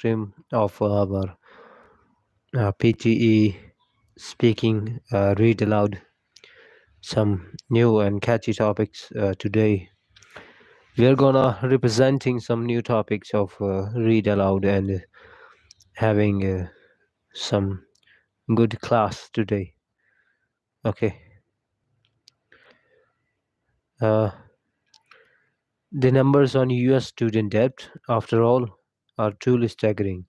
stream of our PTE speaking, read aloud some new and catchy topics today. We are gonna representing some new topics of read aloud and having some good class today. Okay. Uh, the numbers on US student debt, after all, are truly staggering.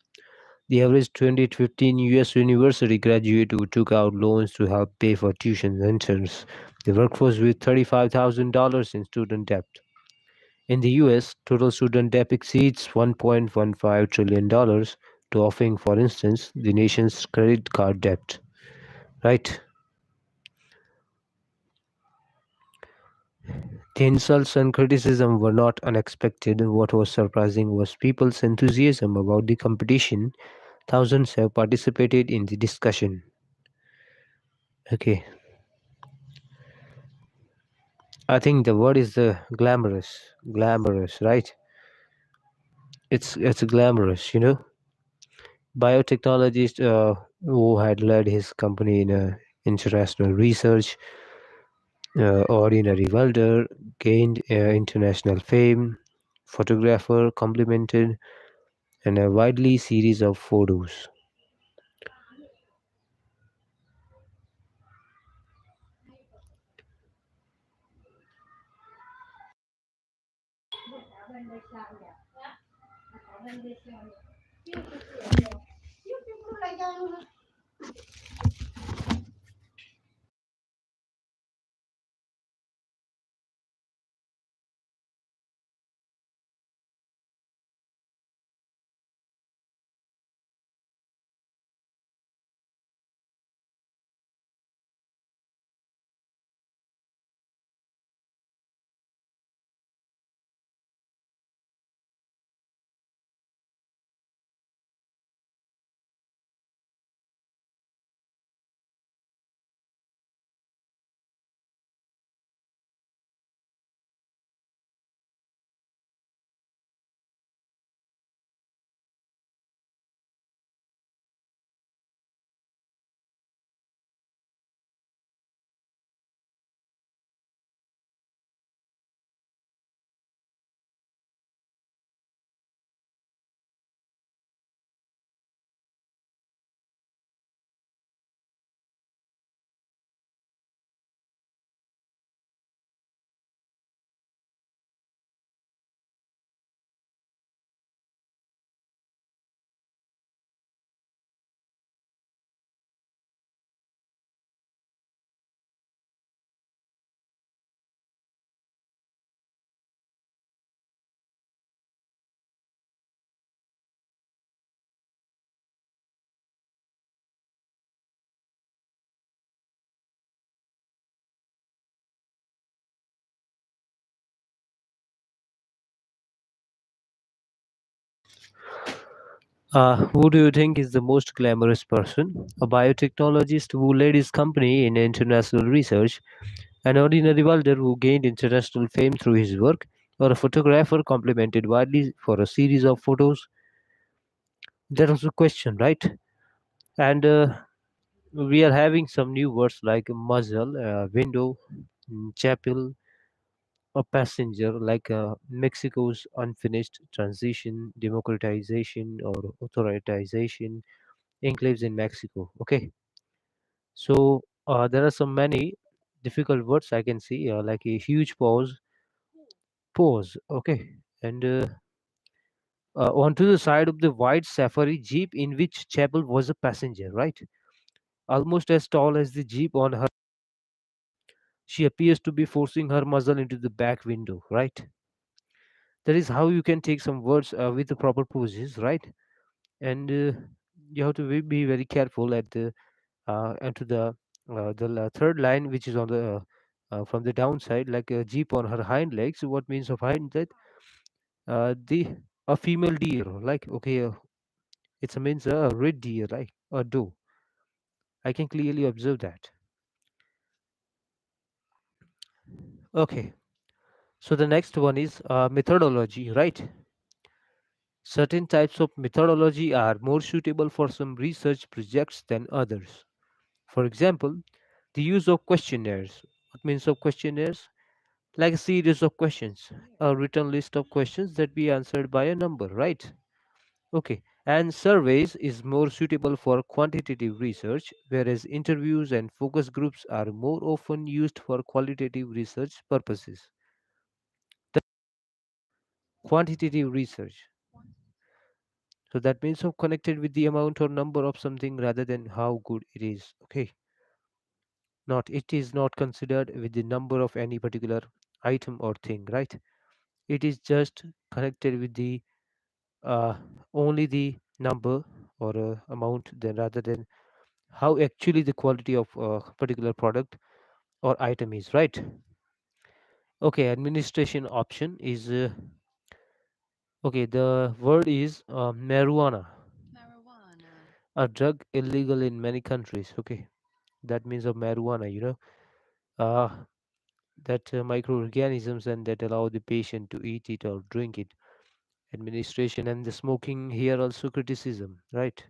The average 2015 US university graduate who took out loans to help pay for tuition enters the workforce with $35,000 in student debt. In the US, total student debt exceeds $1.15 trillion, dwarfing, for instance, the nation's credit card debt. Right? The insults and criticism were not unexpected. What was surprising was people's enthusiasm about the competition. Thousands have participated in the discussion. Okay, I think the word is glamorous, right? It's glamorous. Biotechnologist who had led his company in international research, ordinary welder, gained international fame. Photographer complimented, and a widely series of photos. Who do you think is the most glamorous person? A biotechnologist who led his company in international research, an ordinary welder who gained international fame through his work, or a photographer complimented widely for a series of photos? That was the question, right? And we are having some new words like muzzle, window, chapel, a passenger, like Mexico's unfinished transition, democratization, or authoritization, enclaves in Mexico. Okay, so there are some many difficult words I can see, like a huge pause. Okay, and onto the side of the white safari jeep in which Chapel was a passenger, right? Almost as tall as the jeep on her, she appears to be forcing her muzzle into the back window, right? That is how you can take some words with the proper poses, right? And you have to be very careful at the and to the third line, which is on the from the downside, like a jeep on her hind legs. What means of hind leg? The a female deer, like okay, it means a red deer, like a doe. I can clearly observe that. Okay, so the next one is methodology, right? Certain types of methodology are more suitable for some research projects than others. For example, the use of questionnaires. What means of questionnaires? Like a series of questions, a written list of questions that be answered by a number, right? Okay. And surveys is more suitable for quantitative research, whereas interviews and focus groups are more often used for qualitative research purposes. The quantitative research. So that means of connected with the amount or number of something rather than how good it is. Okay. Not it is not considered with the number of any particular item or thing, right? It is just connected with the uh, only the number or amount then rather than how actually the quality of a particular product or item is, right? Okay, administration option is okay, the word is marijuana, a drug illegal in many countries. Okay, that means of marijuana, uh, that microorganisms and that allow the patient to eat it or drink it. Administration and the smoking here also criticism, right?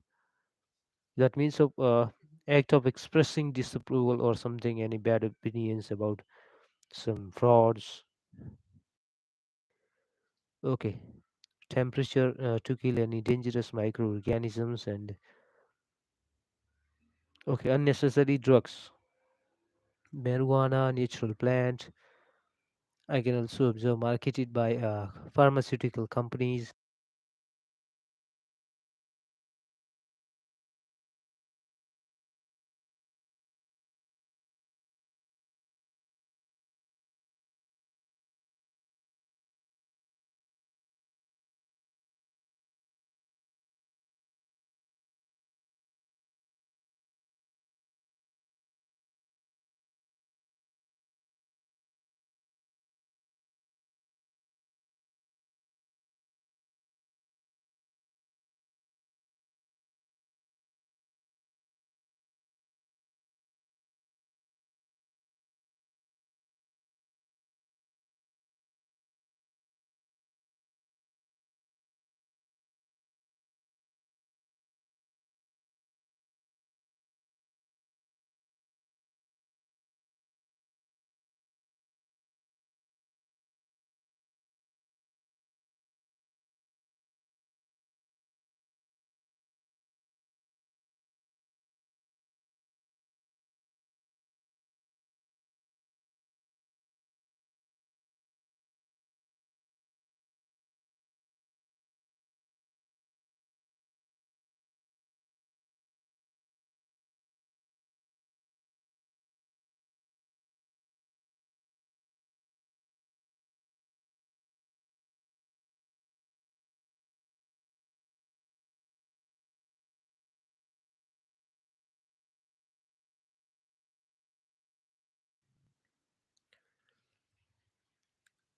That means of act of expressing disapproval or something, any bad opinions about some frauds. Okay, temperature to kill any dangerous microorganisms and okay, unnecessary drugs, marijuana, natural plant. I can also observe marketed by pharmaceutical companies.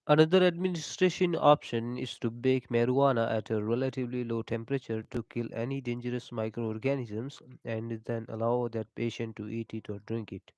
Another administration option is to bake marijuana at a relatively low temperature to kill any dangerous microorganisms and then allow that patient to eat it or drink it.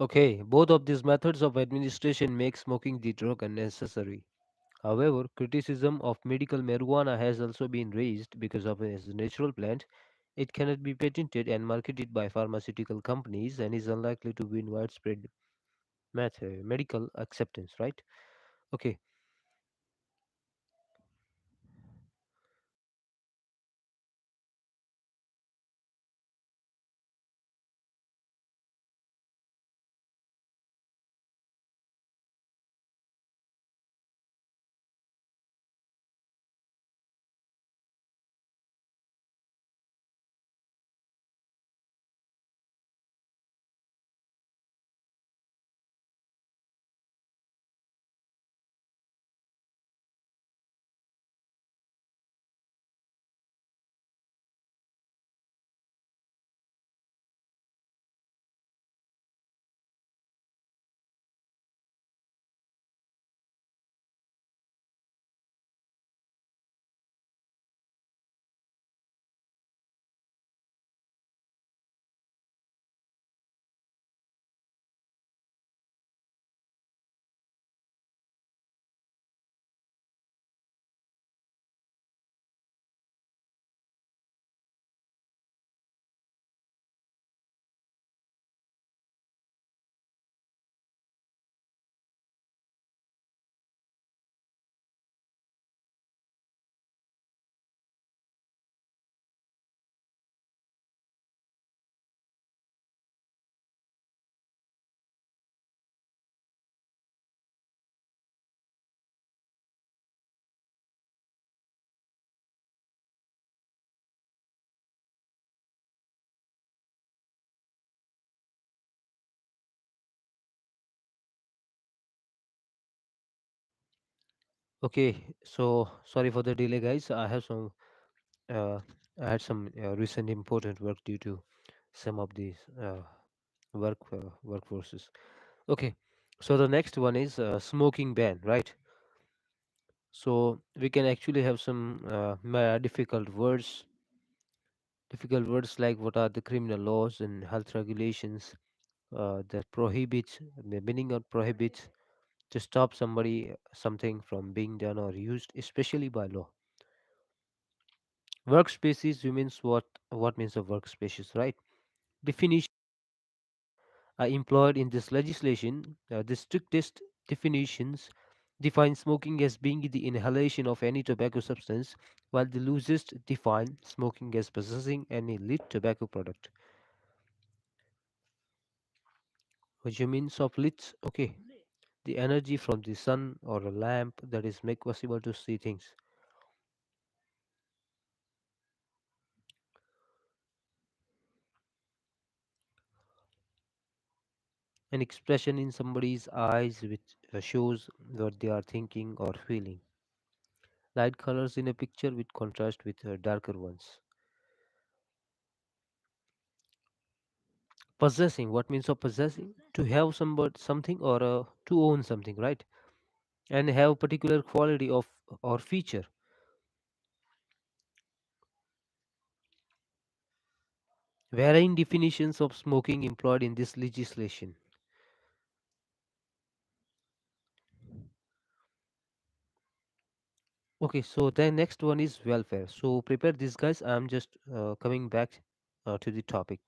Okay, both of these methods of administration make smoking the drug unnecessary. However, criticism of medical marijuana has also been raised because of its natural plant. It cannot be patented and marketed by pharmaceutical companies and is unlikely to win widespread medical acceptance, right? Okay, okay. So sorry for the delay, guys. Uh, I had some recent important work due to some of these workforces. Okay, so the next one is smoking ban, right? So we can actually have some difficult words like what are the criminal laws and health regulations that prohibits, the meaning of prohibits to stop somebody something from being done or used, especially by law. Workspaces means what means of workspaces, right? Definition are employed in this legislation. The strictest definitions define smoking as being the inhalation of any tobacco substance, while the loosest define smoking as possessing any lit tobacco product. Which means of lit, okay, the energy from the sun or a lamp that is make possible to see things. An expression in somebody's eyes which shows what they are thinking or feeling. Light colors in a picture with contrast with darker ones. Possessing, what means of possessing? To have something or to own something, right? And have particular quality of or feature. Varying definitions of smoking employed in this legislation. Okay, so the next one is welfare. So prepare this, guys. I'm just coming back to the topic.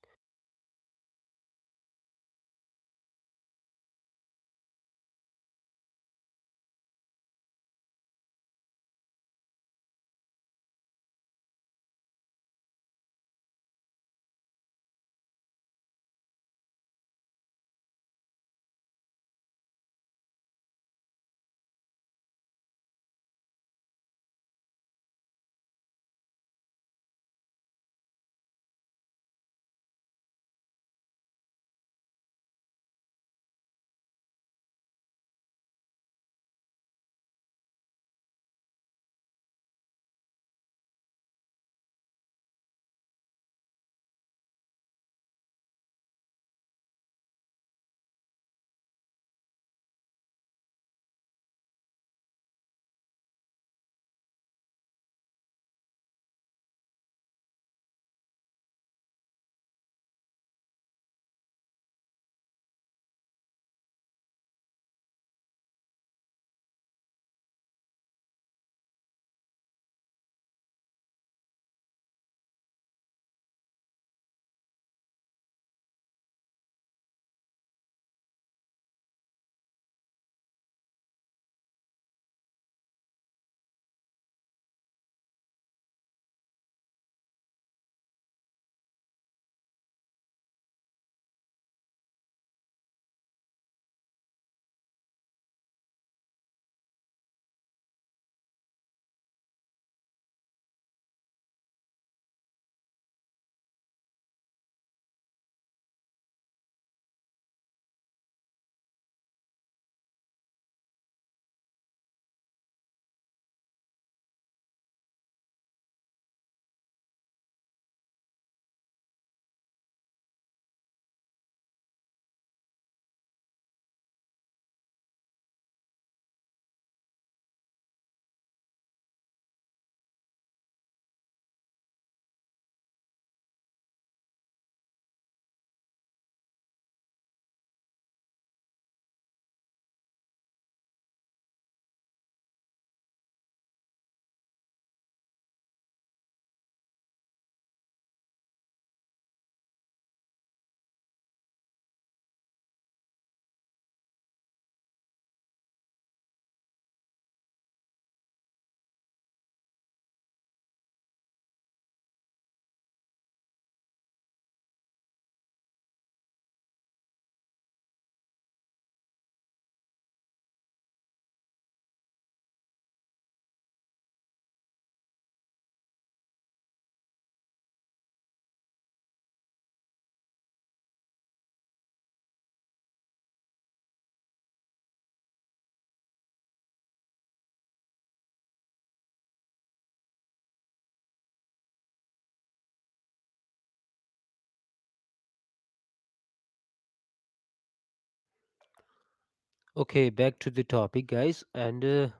Okay, back to the topic, guys, and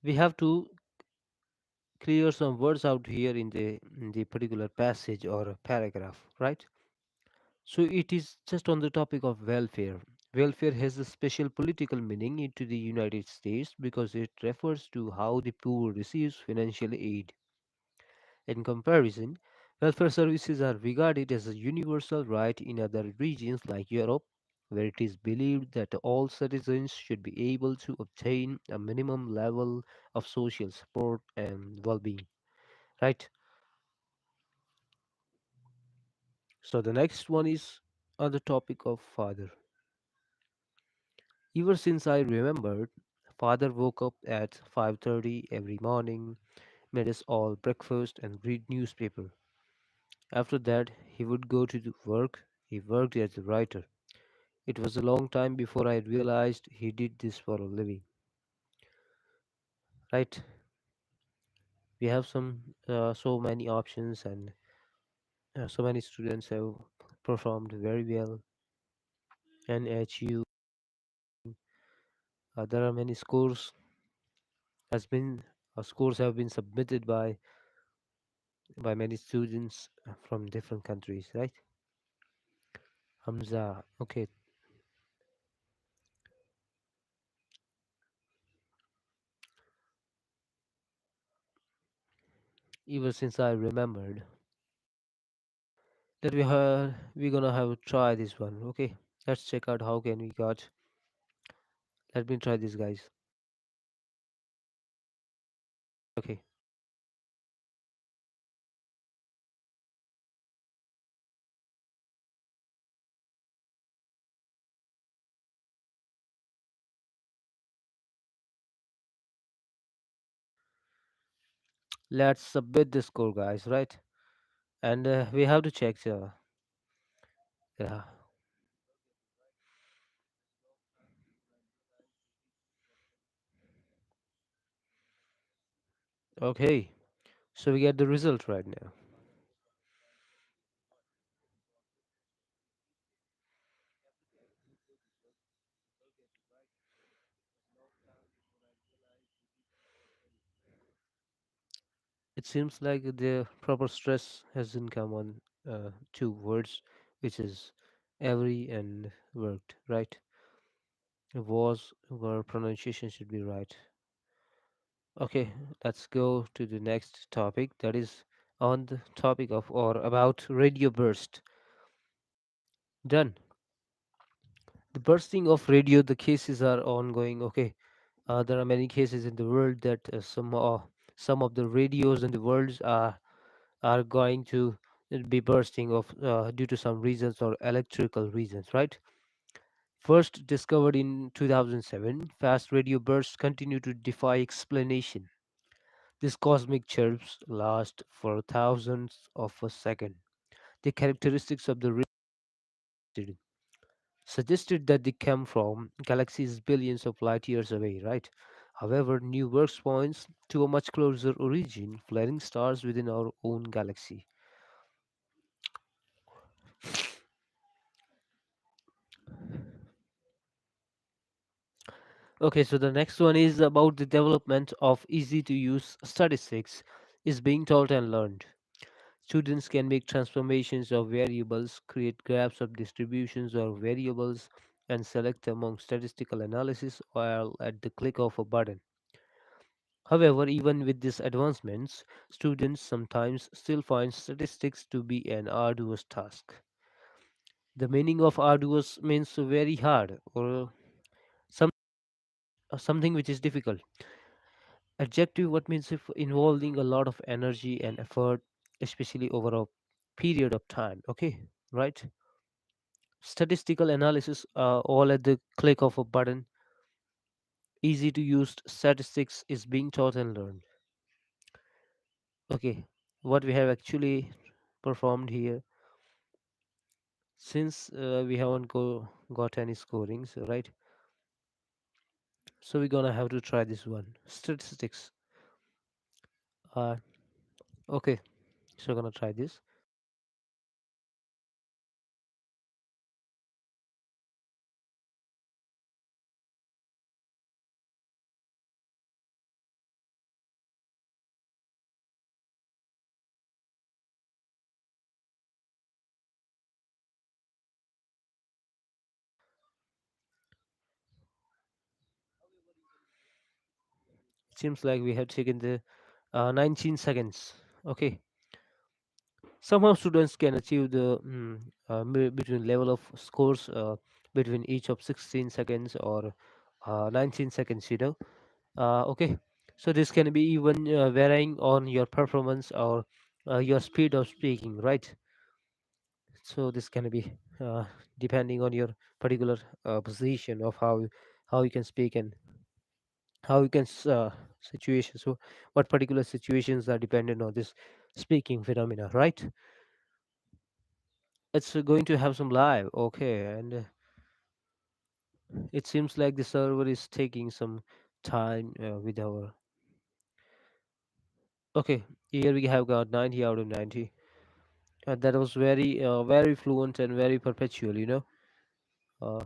we have to clear some words out here in the particular passage or a paragraph, right? So it is just on the topic of welfare. Welfare has a special political meaning into the United States because it refers to how the poor receives financial aid. In comparison, welfare services are regarded as a universal right in other regions like Europe, where it is believed that all citizens should be able to obtain a minimum level of social support and well-being. Right? So the next one is on the topic of father. Ever since I remembered, father woke up at 5:30 every morning, made us all breakfast and read newspaper. After that, he would go to work. He worked as a writer. It was a long time before I realized he did this for a living. Right? We have so many options, and so many students have performed very well. NHU, there are many has been scores have been submitted by many students from different countries. Right? Hamza. Okay. Ever since I remembered that we're gonna have to try this one. Okay. Let's check out how can we got. Let me try this, guys. Okay. Let's submit the score, guys. Right? And we have to check. Yeah. Okay. So we get the result right now. It seems like the proper stress hasn't come on two words, which is every and worked. Right? Was where pronunciation should be right. Okay, let's go to the next topic that is on the topic of or about radio burst. Done. The bursting of radio, the cases are ongoing. Okay, there are many cases in the world that some of the radios in the world are going to be bursting of due to some reasons or electrical reasons, right? First discovered in 2007, fast radio bursts continue to defy explanation. These cosmic chirps last for thousands of a second. The characteristics of the radio suggested that they come from galaxies billions of light years away, right? However, new work points to a much closer origin, flaring stars within our own galaxy. Okay, so the next one is about the development of easy to use statistics is being taught and learned. Students can make transformations of variables, create graphs of distributions of variables, and select among statistical analysis while at the click of a button. However, even with these advancements, students sometimes still find statistics to be an arduous task. The meaning of arduous means very hard or some, something which is difficult. Adjective what means if involving a lot of energy and effort, especially over a period of time. Okay, right? Statistical analysis all at the click of a button. Easy to use statistics is being taught and learned. Okay, what we have actually performed here since we haven't got any scorings, right? So we're gonna have to try this one. Statistics. Uh, okay, so we're gonna try this. Seems like we have taken the 19 seconds. Okay, somehow students can achieve the between level of scores between each of 16 seconds or 19 seconds. Okay, so this can be even varying on your performance or your speed of speaking, right? So this can be depending on your particular position of how you can speak and how you can situations. So what particular situations are dependent on this speaking phenomena, right? It's going to have some live. Okay, and it seems like the server is taking some time with our. Okay, here we have got 90 out of 90. That was very fluent and very perpetual. Uh,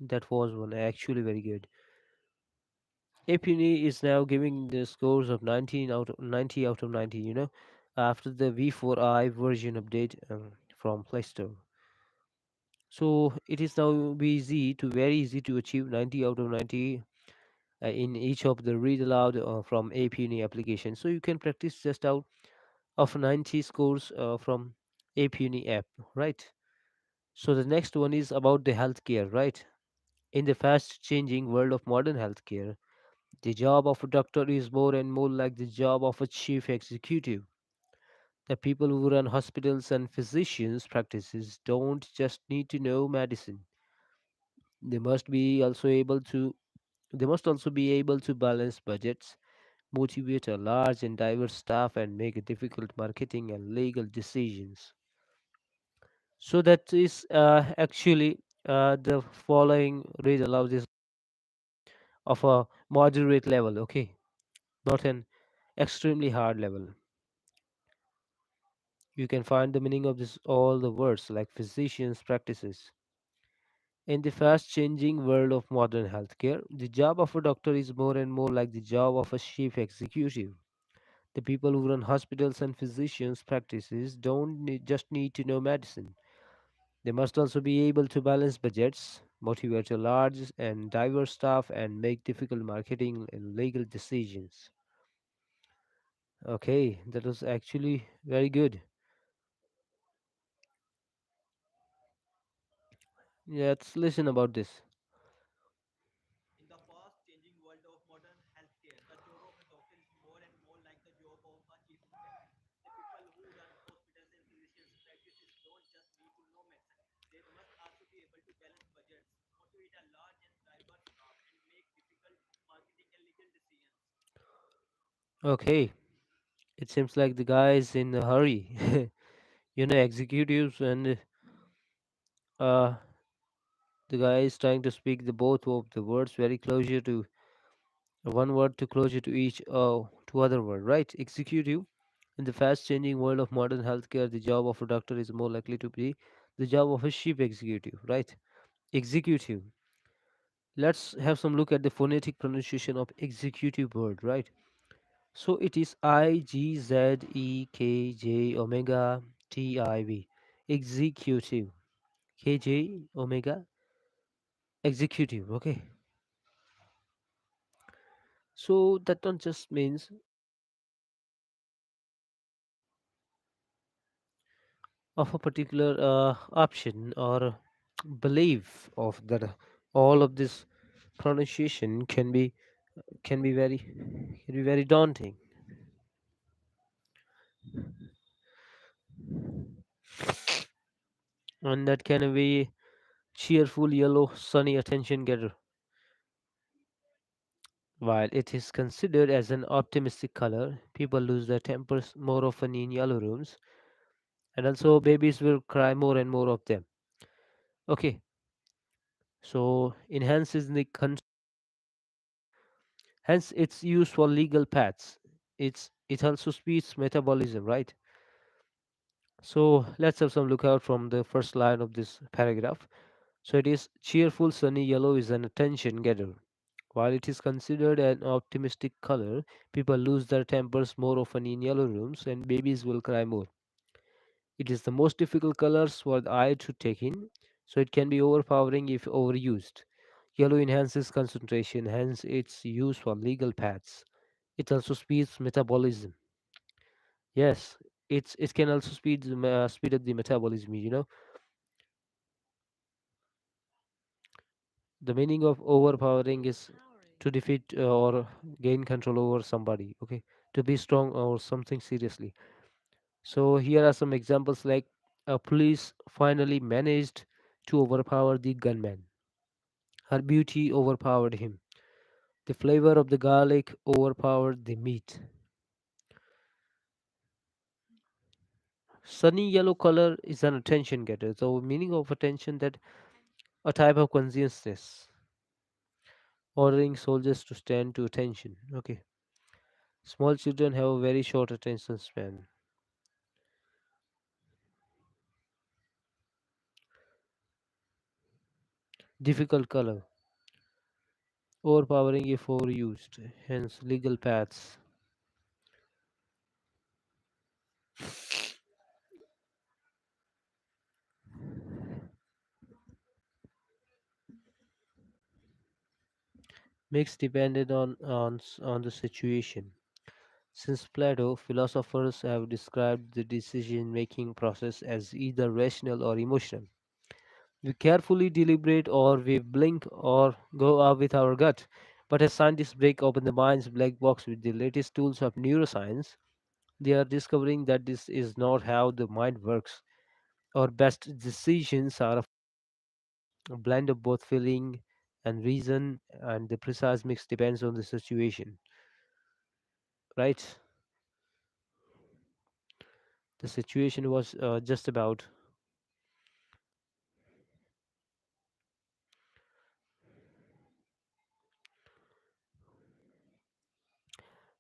that was one actually very good. Apeuni is now giving the scores of 90 out of 90. After the V4i version update from Play Store. So it is now very easy to achieve 90 out of 90 in each of the read aloud from Apeuni application. So you can practice just out of 90 scores from Apeuni app, right? So the next one is about the healthcare, right? In the fast changing world of modern healthcare, the job of a doctor is more and more like the job of a chief executive. The people who run hospitals and physicians' practices don't just need to know medicine. They must be also able to they must also be able to balance budgets, motivate a large and diverse staff, and make difficult marketing and legal decisions. So that is actually the following read aloud is of a moderate level, okay, not an extremely hard level. You can find the meaning of this all the words like physicians practices. In the fast changing world of modern healthcare, the job of a doctor is more and more like the job of a chief executive. The people who run hospitals and physicians practices don't just need to know medicine. They must also be able to balance budgets, motivate a large and diverse staff, and make difficult marketing and legal decisions. Okay, that was actually very good. Yeah, let's listen about this. In the fast changing world of modern healthcare, the job of a doctor is more and more like the job of a chief executive. The people who run hospitals and physicians' practices don't just need to know medicine, they must also be able to balance budgets, motivate a large and diverse staff, and make difficult marketing and legal decisions. Okay, it seems like the guy is in a hurry. Executives and uh, the guy is trying to speak the both of the words very closer to one word to closer to each to other word, right? Executive. In the fast changing world of modern healthcare, the job of a doctor is more likely to be the job of a chief executive, right? Executive. Let's have some look at the phonetic pronunciation of executive word, right? So it is IGZEKJ omega TIV. Executive. KJ omega executive. Okay. So that don't just means of a particular option or belief of that all of this pronunciation can be very daunting, and that can be cheerful yellow sunny attention getter, while it is considered as an optimistic color. People lose their tempers more often in yellow rooms, and also babies will cry more and more of them. Okay, so enhances the hence its use for legal paths. It also speeds metabolism, right? So let's have some look out from the first line of this paragraph. So it is cheerful sunny yellow is an attention getter. While it is considered an optimistic color, people lose their tempers more often in yellow rooms and babies will cry more. It is the most difficult colors for the eye to take in, so it can be overpowering if overused. Yellow enhances concentration, hence its use for legal pads. It also speeds metabolism. Yes, it can also speed up the metabolism. The meaning of overpowering is to defeat or gain control over somebody. Okay, to be strong or something seriously. So here are some examples like a police finally managed to overpower the gunman. Her beauty overpowered him. The flavor of the garlic overpowered the meat. Sunny yellow color is an attention getter. So meaning of attention that a type of consciousness, ordering soldiers to stand to attention. Okay. Small children have a very short attention span. Difficult color. Overpowering if overused. Hence legal paths. Mix depended on the situation. Since Plato, philosophers have described the decision making process as either rational or emotional. We carefully deliberate or we blink or go out with our gut. But as scientists break open the mind's black box with the latest tools of neuroscience, they are discovering that this is not how the mind works. Our best decisions are a blend of both feeling and reason, and the precise mix depends on the situation. Right? The situation was just about.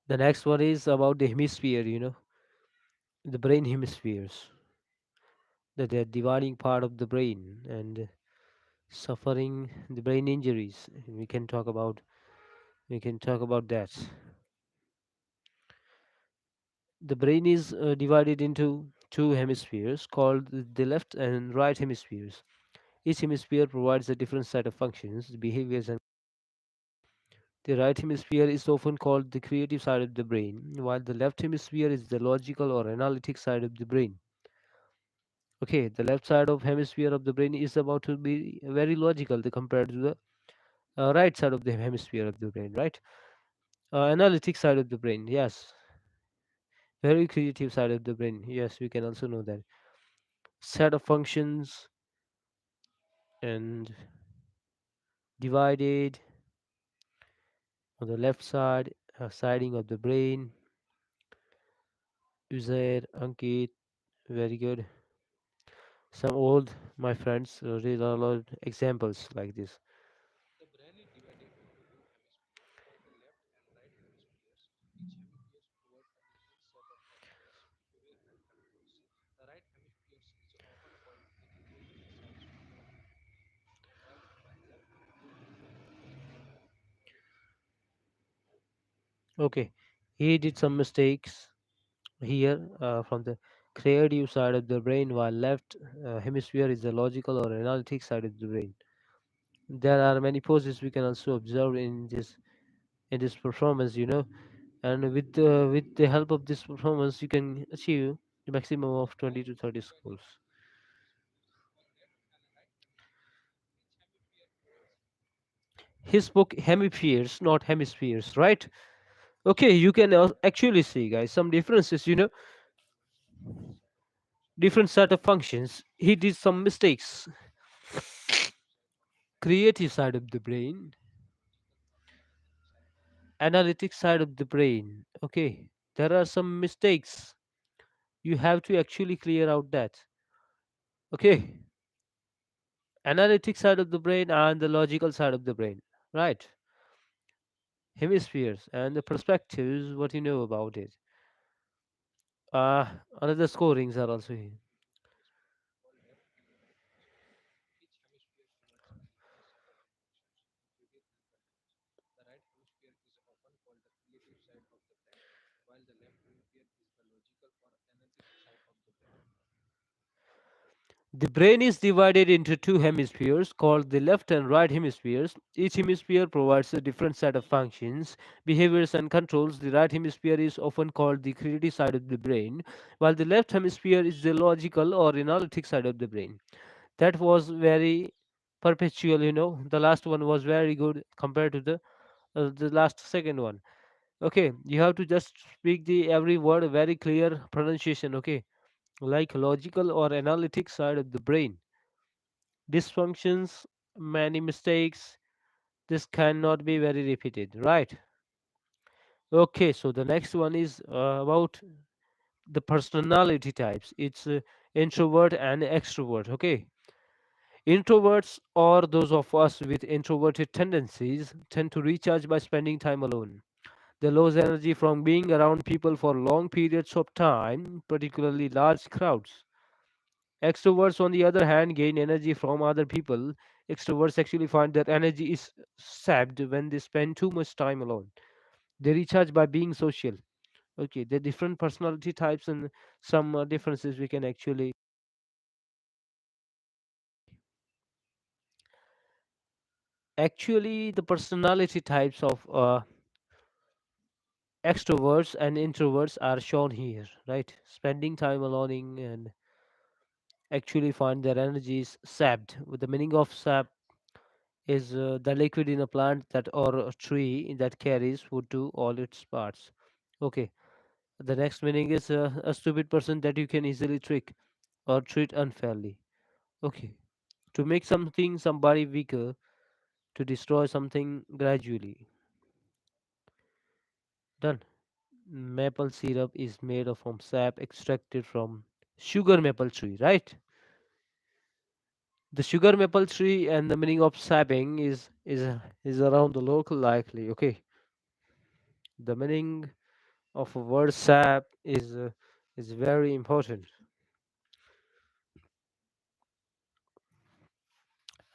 The next one is about the hemisphere, the brain hemispheres, that they're dividing part of the brain and suffering the brain injuries. We can talk about that. The brain is divided into two hemispheres called the left and right hemispheres. Each hemisphere provides a different set of functions, behaviors, and the right hemisphere is often called the creative side of the brain, while the left hemisphere is the logical or analytic side of the brain. Okay, the left side of hemisphere of the brain is about to be very logical compared to the right side of the hemisphere of the brain, right? Analytic side of the brain, yes. Very creative side of the brain, yes. We can also know that set of functions and divided on the left side, siding of the brain. Uzair, Ankit, very good. Some old my friends read a lot of examples like this. The brain is divided into hemispheres called the left and right hemispheres. Each hemisphere provides a different set of functions, behavior, and controls. The right hemisphere is often called the creative side of the brain, while the left hemisphere is the logical or analytic side of the brain. Okay, he did some mistakes here from the creative side of the brain, while left hemisphere is the logical or analytic side of the brain. There are many poses we can also observe in this performance, and with the help of this performance, you can achieve the maximum of 20 to 30 The scores. hemispheres called left and right hemispheres. Each hemisphere provides His book hemispheres, not hemispheres, right? Okay, you can actually see, guys, some differences. different set of functions. Different set of functions. He did some mistakes. Creative side functions, Creative side of the brain, logical or analytic side of the brain. analytic side of the brain. Okay, there are some mistakes. You have to actually clear out that. Okay, analytic side of the brain and the logical side of the brain. Right. Hemispheres and the perspectives, what you know about it. Another scorings are also here. The hemispheres called left and right hemispheres. Each hemisphere The brain is divided into two hemispheres called the left and right hemispheres. Each hemisphere provides a different set of functions, behaviors, and controls. The right hemisphere is often called the creative side of the brain, while the left hemisphere is the logical or analytic side of the brain. That was very perpetual, The last one was very good compared to the last second one. Okay, you have to just speak the every word very clear pronunciation. Okay, like logical or analytic side of the brain, dysfunctions, many mistakes. This cannot be very repeated, right? Okay, so the next one is about the personality types. It's introvert and extrovert. Okay, introverts or those of us with introverted tendencies tend to recharge by spending time alone. They lose energy from being around people for long periods of time, particularly large crowds. Extroverts, on the other hand, gain energy from other people. Extroverts actually find that energy is sapped when they spend too much time alone. They recharge by being social. Okay, the different personality types and some differences we can actually the personality types of extroverts and introverts are shown here, right? Spending time alone and actually find their energy is sapped. The meaning of sap is the liquid in a plant that or a tree that carries food to all its parts. Okay, the next meaning is a stupid person that you can easily trick or treat unfairly. Okay, to make somebody weaker, to destroy something gradually. Done. Maple syrup is made of from sap extracted from sugar maple tree, right? The sugar maple tree and the meaning of sapping is around the local likely. Okay, the meaning of a word sap is very important.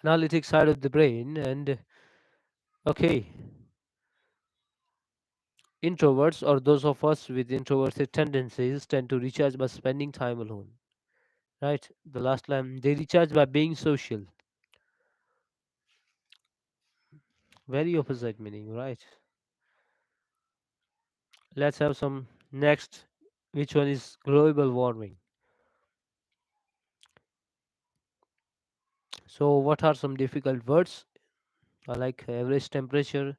Analytic side of the brain and okay, introverts or those of us with introverted tendencies tend to recharge by spending time alone. Right? The last line, they recharge by being social. Very opposite meaning, right? Let's have some next. Which one is global warming? So, what are some difficult words? Like average temperature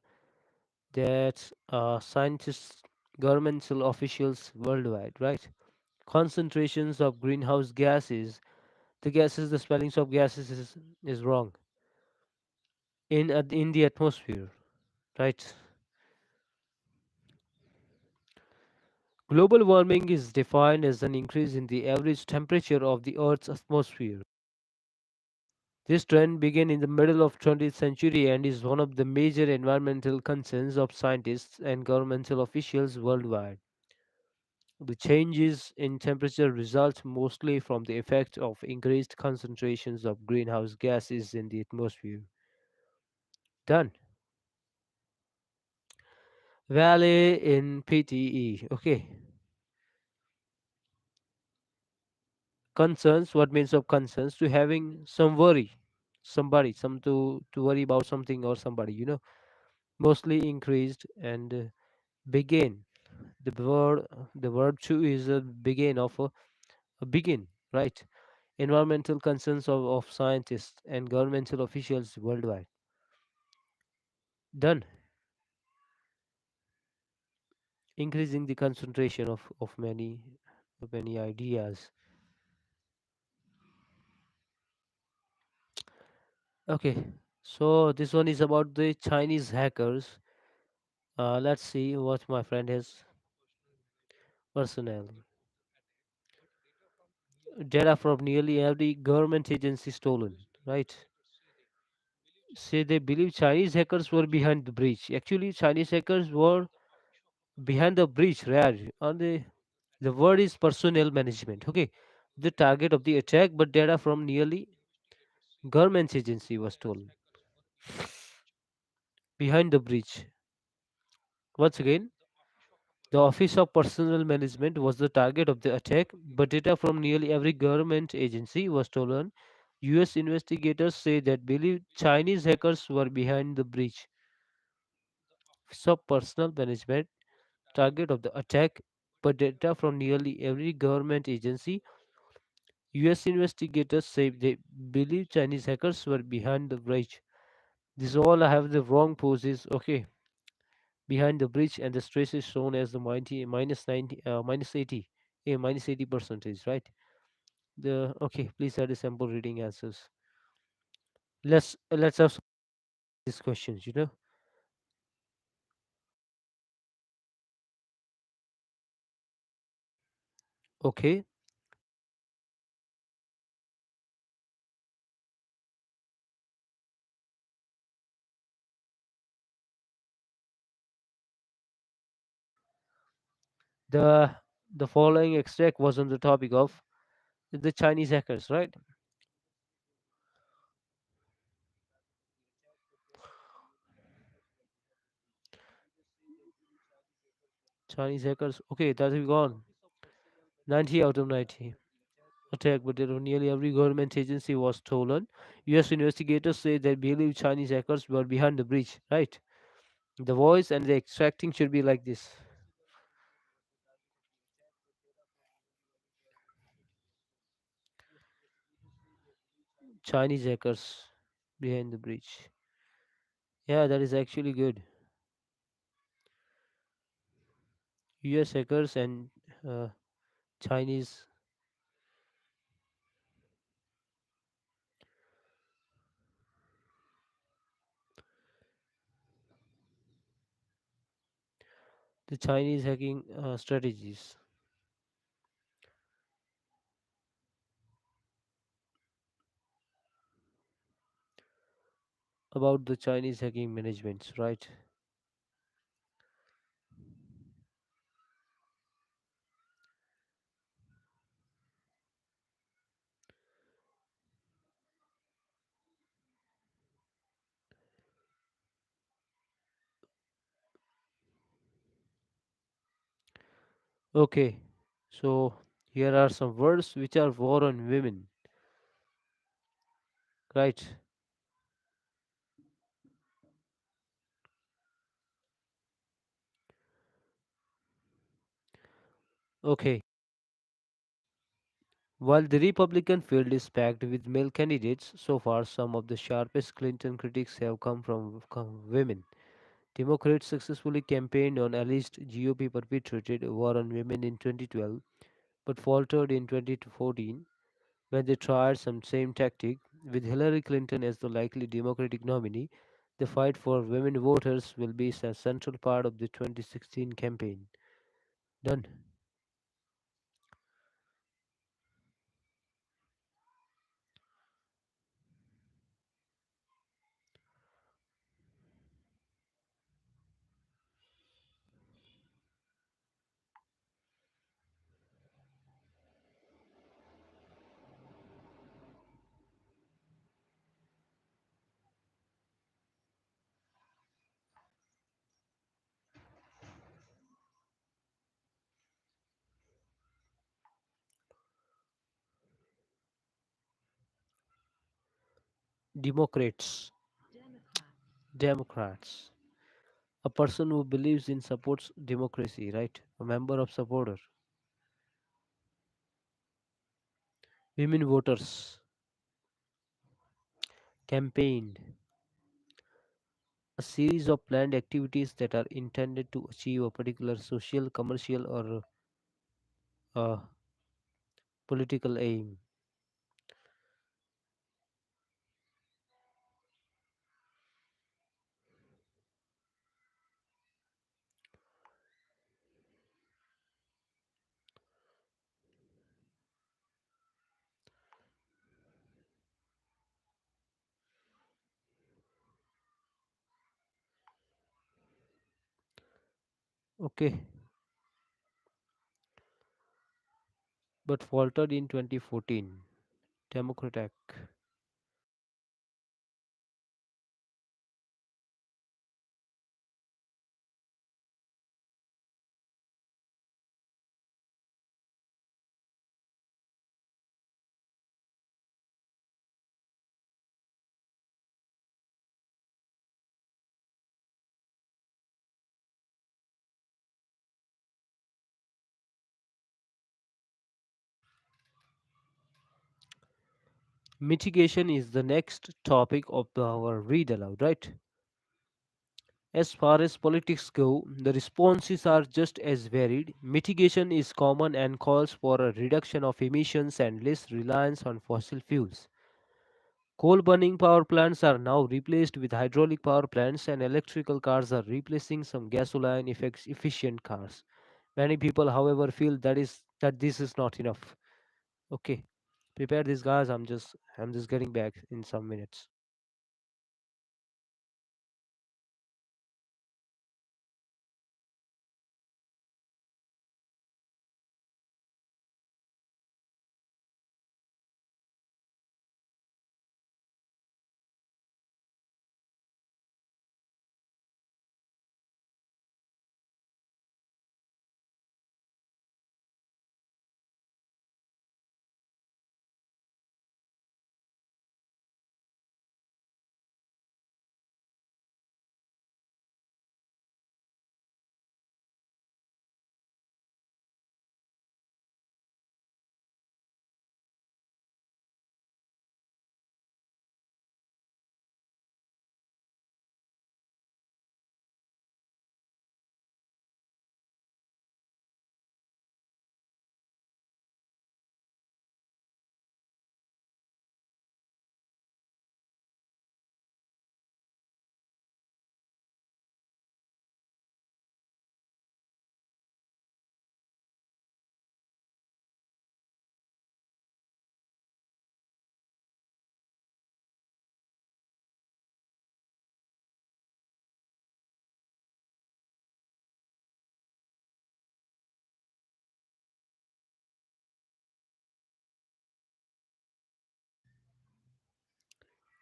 that scientists, governmental officials worldwide, right? Concentrations of greenhouse gases. The gases, the spellings of gases is wrong. In the atmosphere, right? Global warming is defined as an increase in the average temperature of the Earth's atmosphere. This trend began in the middle of 20th century and is one of the major environmental concerns of scientists and governmental officials worldwide. The changes in temperature result mostly from the effect of increased concentrations of greenhouse gases in the atmosphere. Done. Valley in PTE. Okay. Concerns. What means of concerns? To having some worry, somebody, some to worry about something or somebody. Mostly increased and begin. The verb to is a begin of a begin, right? Environmental concerns of scientists and governmental officials worldwide. Done. Increasing the concentration of many ideas. Okay, so this one is about the Chinese hackers. Let's see what my friend has personnel data from nearly every government agency stolen, right? Say they believe Chinese hackers were behind the breach. Actually, Chinese hackers were behind the breach, Raj. And the word is personnel management. Okay, the target of the attack, but data from nearly government agency was stolen behind the breach. Once again, The Office of Personnel Management was the target of the attack, but data from nearly every government agency was stolen. US investigators say that believe Chinese hackers were behind the breach. Office of Personnel Management, target of the attack, but data from nearly every government agency. US investigators say they believe Chinese hackers were behind the breach. This all have the wrong poses. Okay, behind the breach, and the stress is shown as the minus 90, minus 80, minus 80 percentage, right? The okay, please add the sample reading answers. Let's have these questions. Okay, the the following extract was on the topic of the Chinese hackers, right? Chinese hackers. Okay, that we gone. 90 out of 90. Attack, but nearly every government agency was stolen. US investigators say they believe Chinese hackers were behind the breach, right? The voice and the extracting should be like this. Chinese hackers behind the breach. Yeah, that is actually good. US hackers and uh, Chinese, the Chinese hacking strategies. About the Chinese hacking managements, right? Okay, so here are some words which are war on women, right? Okay, while the Republican field is packed with male candidates, so far some of the sharpest Clinton critics have come women. Democrats successfully campaigned on alleged GOP perpetrated war on women in 2012 but faltered in 2014 when they tried some same tactic. With Hillary Clinton as the likely Democratic nominee, the fight for women voters will be a central part of the 2016 campaign. Done. Democrats. Democrats. A person who believes in supports democracy, right? A member of supporter. Women voters. Campaigned. A series of planned activities that are intended to achieve a particular social, commercial, or uh, political aim. Okay, but faltered in 2014. Democratic. Mitigation is the next topic of our read aloud, right? As far as politics go, the responses are just as varied. Mitigation is common and calls for a reduction of emissions and less reliance on fossil fuels. Coal burning power plants are now replaced with hydraulic power plants, and electrical cars are replacing some gasoline efficient cars. Many people, however, feel that this is not enough. Okay, prepare these guys. I'm just getting back in some minutes.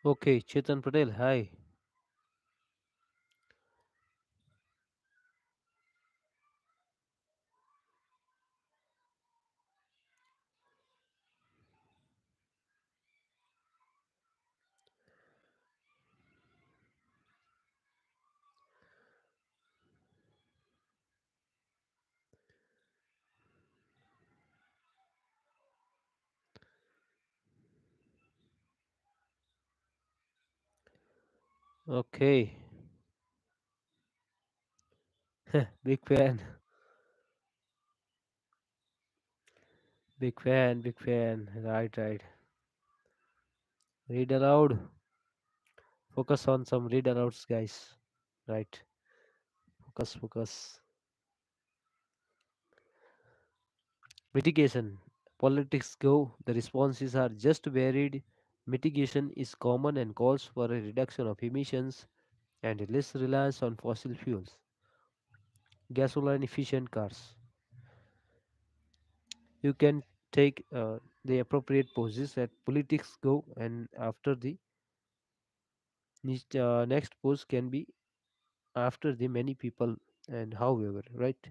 Okay, Chetan Patel, hi. Okay, big fan, big fan, big fan. Right, right. Read aloud. Focus on some read alouds, guys. Right. Focus, focus. Mitigation. Politics go. The responses are just varied. Mitigation is common and calls for a reduction of emissions and less reliance on fossil fuels. Gasoline efficient cars. You can take the appropriate poses at politics go, and after the next pose can be after the many people and however, right?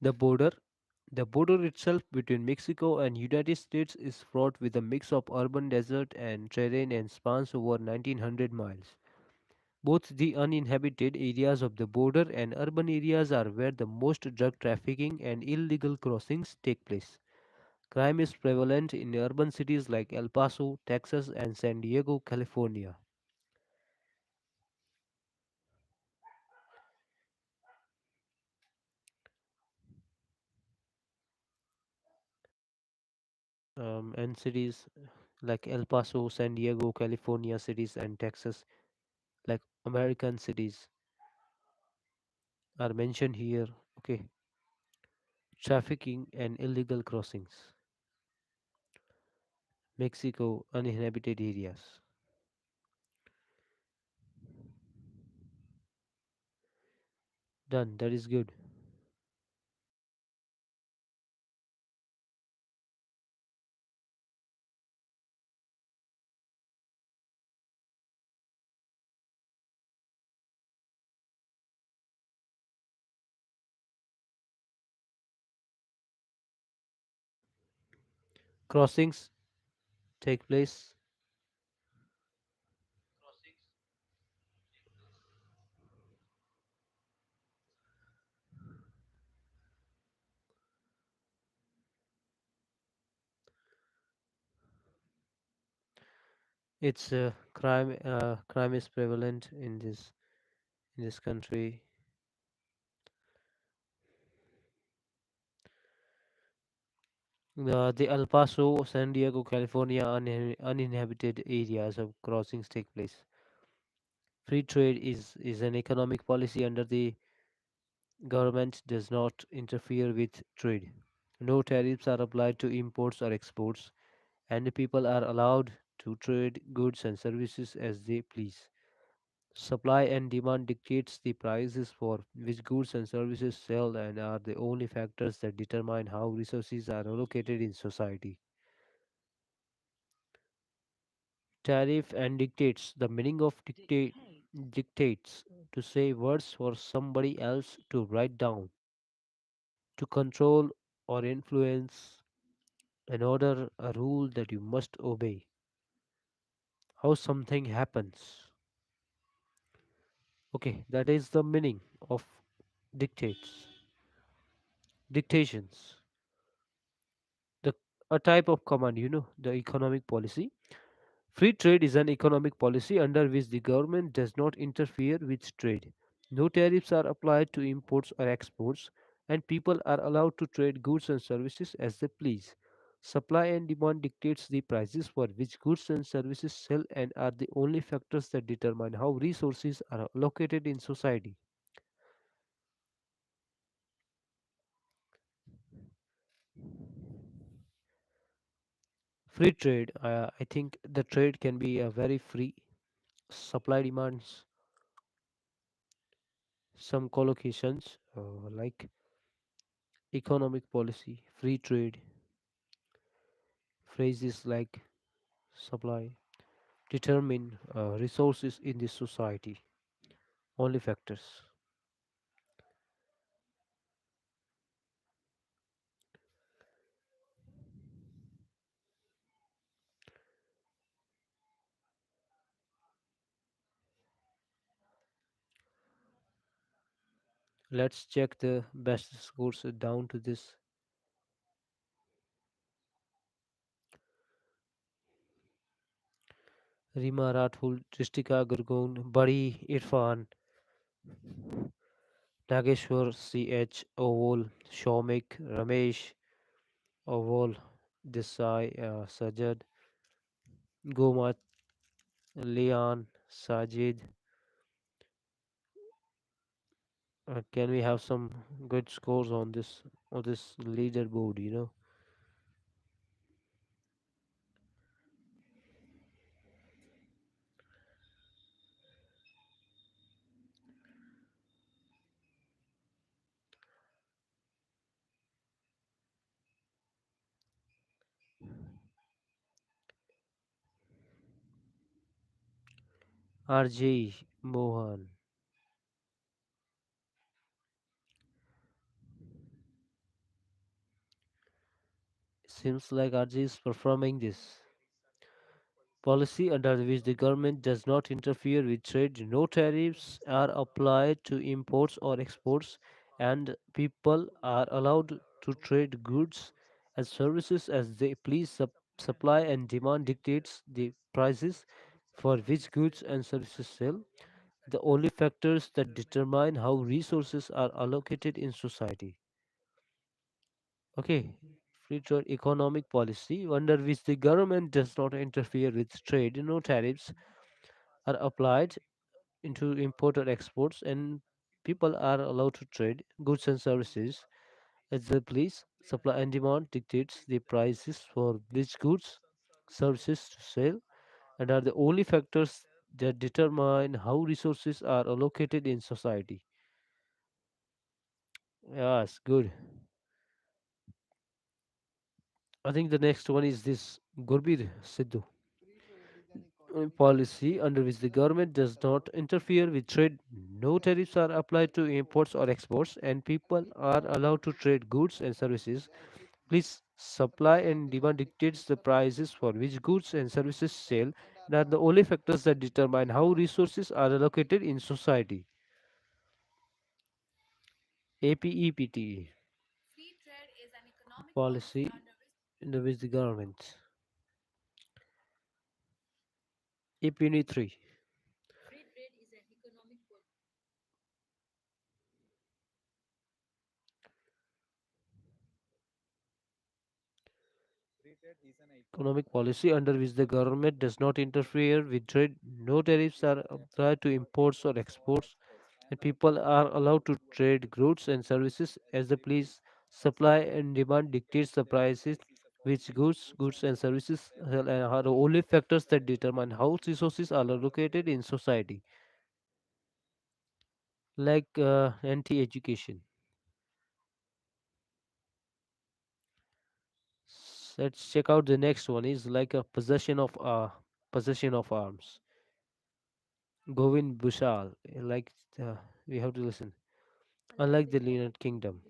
The border the border itself between Mexico and United States is fraught with a mix of urban desert and terrain and spans over 1900 miles. Both the uninhabited areas of the border and urban areas are where the most drug trafficking and illegal crossings take place. Crime is prevalent in urban cities like El Paso, Texas, and San Diego, California. And cities like El Paso, San Diego, California cities, and Texas, like American cities, are mentioned here. Okay, trafficking and illegal crossings, Mexico, uninhabited areas. Done. That is good. Crossings take place. It's crime. Crime is prevalent in this country. The El Paso, San Diego, California uninhabited areas of crossings take place. Free trade is an economic policy under the government does not interfere with trade. No tariffs are applied to imports or exports, and people are allowed to trade goods and services as they please. Supply and demand dictates the prices for which goods and services sell and are the only factors that determine how resources are allocated in society. Tariff and dictates. The meaning of dictates to say words for somebody else to write down, to control or influence an order, a rule that you must obey. How something happens. Okay, that is the meaning of dictates. Dictations. The a type of command, the economic policy. Free trade is an economic policy under which the government does not interfere with trade. No tariffs are applied to imports or exports, and people are allowed to trade goods and services as they please. Supply and demand dictates the prices for which goods and services sell and are the only factors that determine how resources are allocated in society. Free trade, I think the trade can be a very free. Supply demands some collocations like economic policy, free trade, phrases like supply, determine resources in this society, only factors. Let's check the best scores down to this. Rima Rathul, Tristika Gurgun, Bari Irfan, Nageshwar CH, Ovol, Shomik, Ramesh, Ovol, Desai, Sajad, Gomat, Leon, Sajid. Can we have some good scores on this leaderboard? RJ Mohan. Seems like RJ is performing this policy under which the government does not interfere with trade. No tariffs are applied to imports or exports, and people are allowed to trade goods and services as they please. Supply and demand dictates the prices for which goods and services sell. The only factors that determine how resources are allocated in society. Okay, free trade economic policy under which the government does not interfere with trade. No tariffs are applied into import or exports, and people are allowed to trade goods and services as they please. Supply and demand dictates the prices for which goods, services to sell, and are the only factors that determine how resources are allocated in society. Yes, good. I think the next one is this Gurbir Sidhu policy under which the government does not interfere with trade. No tariffs are applied to imports or exports, and people are allowed to trade goods and services. Please, supply and demand dictates the prices for which goods and services sell, and are the only factors that determine how resources are allocated in society. APEPTE policy under which the government. Apeuni 3. Economic policy under which the government does not interfere with trade. No tariffs are applied to imports or exports, and people are allowed to trade goods and services as they please. Supply and demand dictates the prices which goods and services sell, and are the only factors that determine how resources are allocated in society. Like anti-education. Let's check out the next one. Is like a possession of arms. Govind Bushal. Like we have to listen. Unlike the United Kingdom,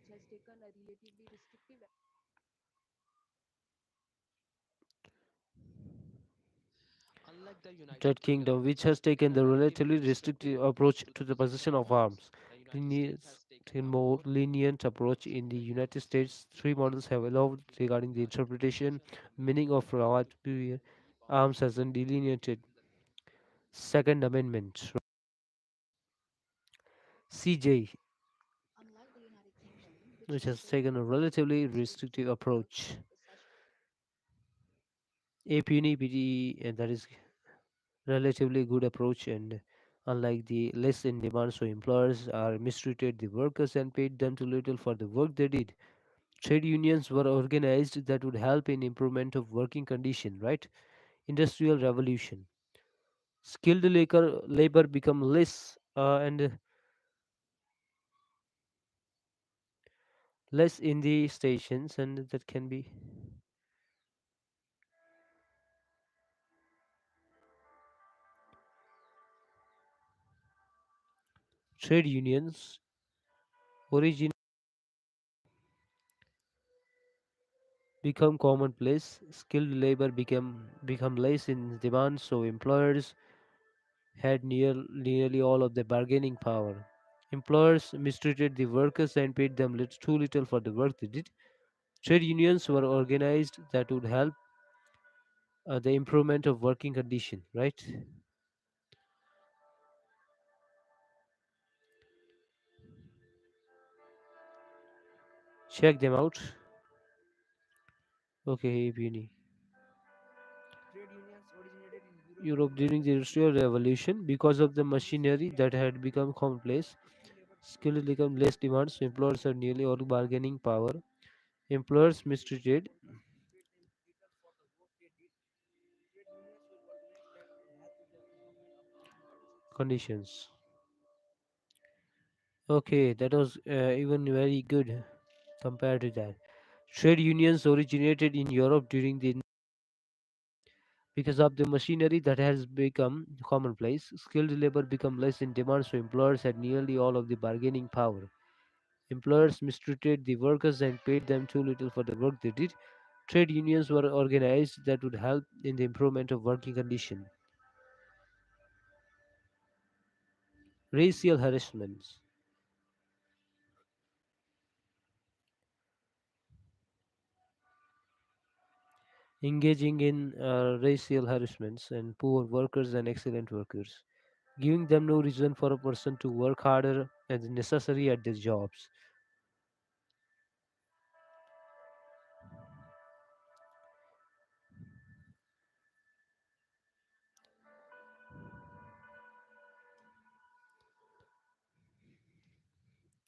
United Kingdom, which has taken the relatively restrictive approach to the possession of arms, remains a more lenient approach in the United States. Three models have allowed regarding the interpretation, meaning of what arms as a delineated Second Amendment. CJ, which has taken a relatively restrictive approach. Apeuni PTE, and that is relatively good approach, and unlike the less in demand, so employers are mistreated the workers and paid them too little for the work they did. Trade unions were organized that would help in improvement of working condition, right? Industrial revolution. Skilled labor become less and less in the stations, and that can be trade unions origin become commonplace. Skilled labor become less in demand, so employers had nearly all of the bargaining power. Employers mistreated the workers and paid them too little for the work they did. Trade unions were organized that would help the improvement of working condition, right? Check them out. Okay, Puni. Europe during the Industrial Revolution, because of the machinery that had become commonplace, skill become less demand, so employers had nearly all bargaining power. Employers mistreated conditions. Okay, that was even very good compared to that. Trade unions originated in Europe during the because of the machinery that has become commonplace. Skilled labor become less in demand, so employers had nearly all of the bargaining power. Employers mistreated the workers and paid them too little for the work they did. Trade unions were organized that would help in the improvement of working conditions. Racial harassments. Engaging in racial harassments and poor workers and excellent workers, giving them no reason for a person to work harder than necessary at their jobs.